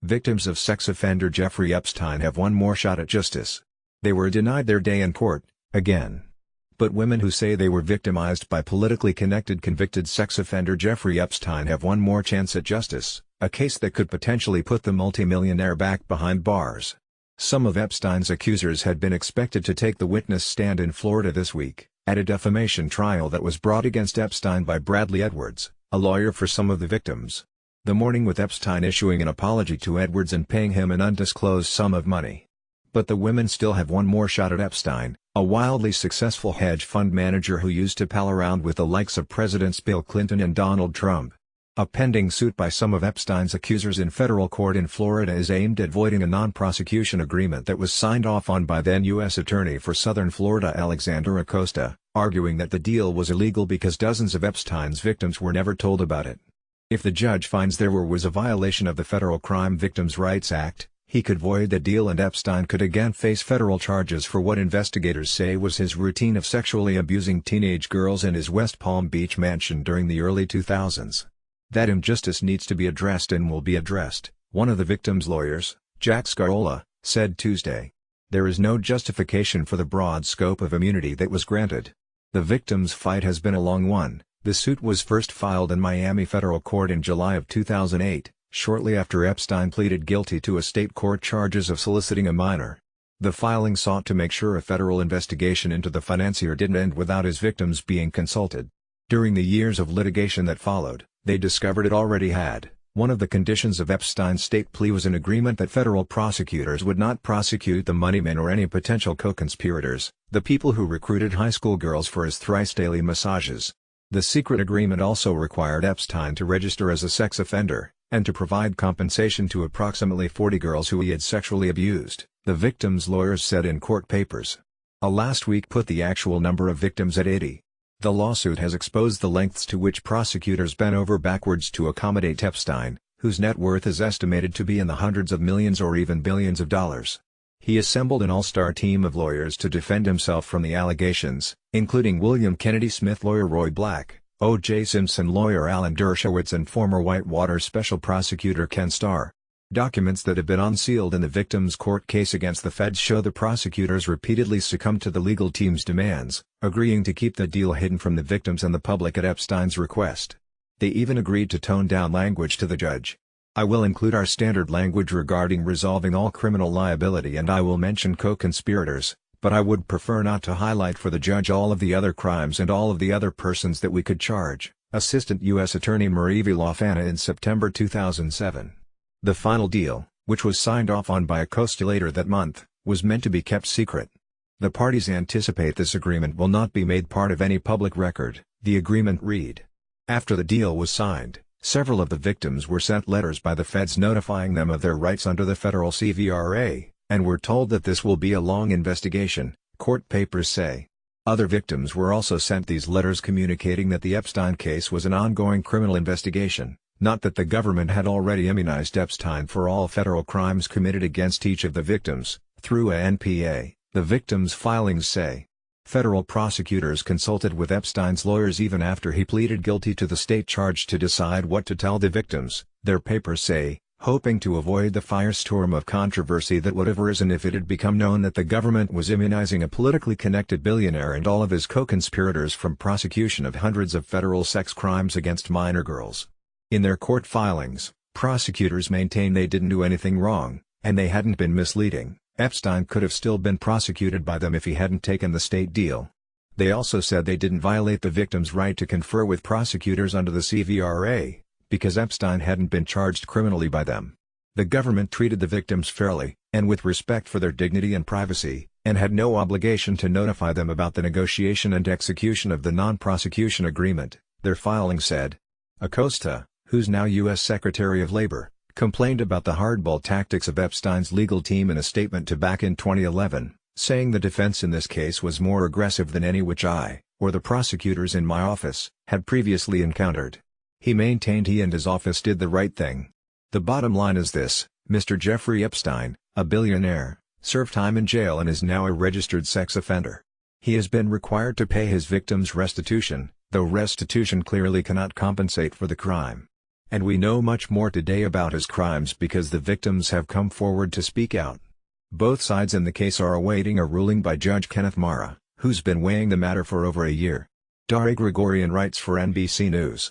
Victims of sex offender Jeffrey Epstein have one more shot at justice. They were denied their day in court, again. But women who say they were victimized by politically connected convicted sex offender Jeffrey Epstein have one more chance at justice, a case that could potentially put the multi-millionaire back behind bars. Some of Epstein's accusers had been expected to take the witness stand in Florida this week, at a defamation trial that was brought against Epstein by Bradley Edwards, a lawyer for some of the victims. The morning with Epstein issuing an apology to Edwards and paying him an undisclosed sum of money. But the women still have one more shot at Epstein, a wildly successful hedge fund manager who used to pal around with the likes of Presidents Bill Clinton and Donald Trump. A pending suit by some of Epstein's accusers in federal court in Florida is aimed at voiding a non-prosecution agreement that was signed off on by then U.S. Attorney for Southern Florida Alexander Acosta, arguing that the deal was illegal because dozens of Epstein's victims were never told about it. If the judge finds there was a violation of the Federal Crime Victims' Rights Act, he could void the deal and Epstein could again face federal charges for what investigators say was his routine of sexually abusing teenage girls in his West Palm Beach mansion during the early 2000s. That injustice needs to be addressed and will be addressed, one of the victims' lawyers, Jack Scarola, said Tuesday. There is no justification for the broad scope of immunity that was granted. The victims' fight has been a long one. The suit was first filed in Miami federal court in July of 2008, shortly after Epstein pleaded guilty to a state court charges of soliciting a minor. The filing sought to make sure a federal investigation into the financier didn't end without his victims being consulted. During the years of litigation that followed, they discovered it already had. One of the conditions of Epstein's state plea was an agreement that federal prosecutors would not prosecute the moneymen or any potential co-conspirators, the people who recruited high school girls for his thrice-daily massages. The secret agreement also required Epstein to register as a sex offender, and to provide compensation to approximately 40 girls who he had sexually abused, the victims' lawyers said in court papers. A last week put the actual number of victims at 80. The lawsuit has exposed the lengths to which prosecutors bent over backwards to accommodate Epstein, whose net worth is estimated to be in the hundreds of millions or even billions of dollars. He assembled an all-star team of lawyers to defend himself from the allegations, including William Kennedy Smith lawyer Roy Black, O.J. Simpson lawyer Alan Dershowitz and former Whitewater Special Prosecutor Ken Starr. Documents that have been unsealed in the victims' court case against the feds show the prosecutors repeatedly succumbed to the legal team's demands, agreeing to keep the deal hidden from the victims and the public at Epstein's request. They even agreed to tone down language to the judge. I will include our standard language regarding resolving all criminal liability and I will mention co-conspirators, but I would prefer not to highlight for the judge all of the other crimes and all of the other persons that we could charge, Assistant U.S. Attorney Marie Vilafana in September 2007. The final deal, which was signed off on by Acosta later that month, was meant to be kept secret. The parties anticipate this agreement will not be made part of any public record, the agreement read. After the deal was signed, several of the victims were sent letters by the feds notifying them of their rights under the federal CVRA, and were told that this will be a long investigation, court papers say. Other victims were also sent these letters communicating that the Epstein case was an ongoing criminal investigation, not that the government had already immunized Epstein for all federal crimes committed against each of the victims, through a NPA, the victims' filings say. Federal prosecutors consulted with Epstein's lawyers even after he pleaded guilty to the state charge to decide what to tell the victims, their papers say, hoping to avoid the firestorm of controversy that would have arisen if it had become known that the government was immunizing a politically connected billionaire and all of his co-conspirators from prosecution of hundreds of federal sex crimes against minor girls. In their court filings, prosecutors maintain they didn't do anything wrong, and they hadn't been misleading. Epstein could have still been prosecuted by them if he hadn't taken the state deal. They also said they didn't violate the victim's right to confer with prosecutors under the CVRA, because Epstein hadn't been charged criminally by them. The government treated the victims fairly, and with respect for their dignity and privacy, and had no obligation to notify them about the negotiation and execution of the non-prosecution agreement, their filing said. Acosta, who's now U.S. Secretary of Labor, complained about the hardball tactics of Epstein's legal team in a statement to back in 2011, saying the defense in this case was more aggressive than any which I, or the prosecutors in my office, had previously encountered. He maintained he and his office did the right thing. The bottom line is this: Mr. Jeffrey Epstein, a billionaire, served time in jail and is now a registered sex offender. He has been required to pay his victims restitution, though restitution clearly cannot compensate for the crime. And we know much more today about his crimes because the victims have come forward to speak out. Both sides in the case are awaiting a ruling by Judge Kenneth Mara, who's been weighing the matter for over a year. Dari Gregorian writes for NBC News.